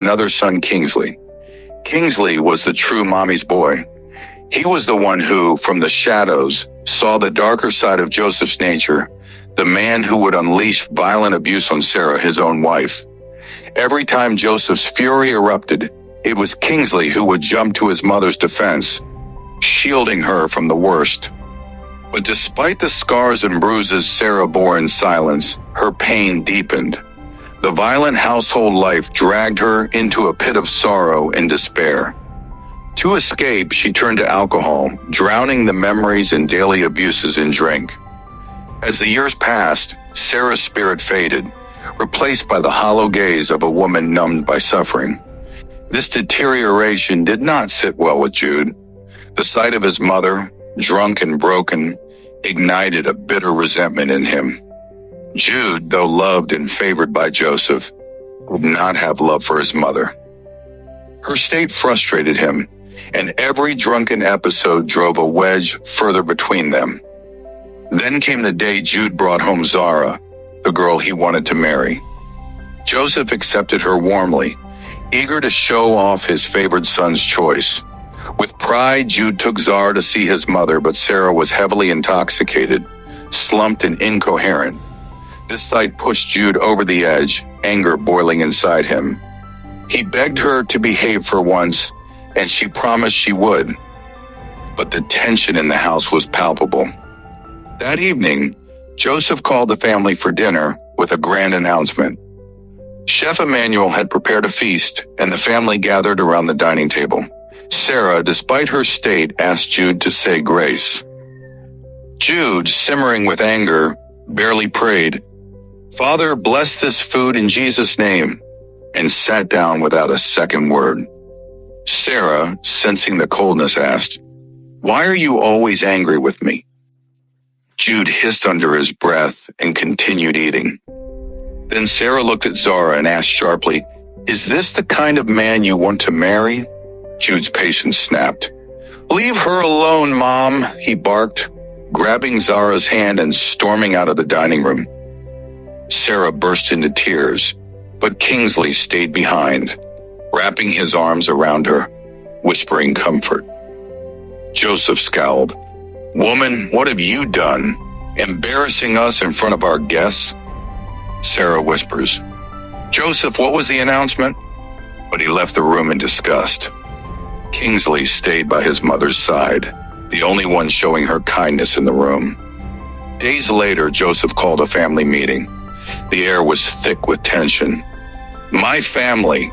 another son, Kingsley. Kingsley was the true mommy's boy. He was the one who, from the shadows, saw the darker side of Joseph's nature, the man who would unleash violent abuse on Sarah, his own wife. Every time Joseph's fury erupted, it was Kingsley who would jump to his mother's defense, shielding her from the worst. But despite the scars and bruises Sarah bore in silence, her pain deepened. The violent household life dragged her into a pit of sorrow and despair. To escape, she turned to alcohol, drowning the memories and daily abuses in drink. As the years passed, Sarah's spirit faded, replaced by the hollow gaze of a woman numbed by suffering. This deterioration did not sit well with Jude. The sight of his mother, drunk and broken, ignited a bitter resentment in him. Jude, though loved and favored by Joseph, would not have love for his mother. Her state frustrated him, and every drunken episode drove a wedge further between them. Then came the day Jude brought home Zara, the girl he wanted to marry. Joseph accepted her warmly, eager to show off his favored son's choice. With pride, Jude took Zara to see his mother, but Sarah was heavily intoxicated, slumped and incoherent. This sight pushed Jude over the edge, anger boiling inside him. He begged her to behave for once, and she promised she would. But the tension in the house was palpable. That evening, Joseph called the family for dinner with a grand announcement. Chef Emmanuel had prepared a feast, and the family gathered around the dining table. Sarah, despite her state, asked Jude to say grace. Jude, simmering with anger, barely prayed, "Father, bless this food in Jesus' name," and sat down without a second word. Sarah, sensing the coldness, asked, "Why are you always angry with me?" Jude hissed under his breath and continued eating. Then Sarah looked at Zara and asked sharply, "Is this the kind of man you want to marry?" Jude's patience snapped. "Leave her alone, Mom," he barked, grabbing Zara's hand and storming out of the dining room. Sarah burst into tears, but Kingsley stayed behind, wrapping his arms around her, whispering comfort. Joseph scowled. "Woman, what have you done? Embarrassing us in front of our guests?" Sarah whispers, "Joseph, what was the announcement?" But he left the room in disgust. Kingsley stayed by his mother's side, the only one showing her kindness in the room. Days later, Joseph called a family meeting. The air was thick with tension. "My family,"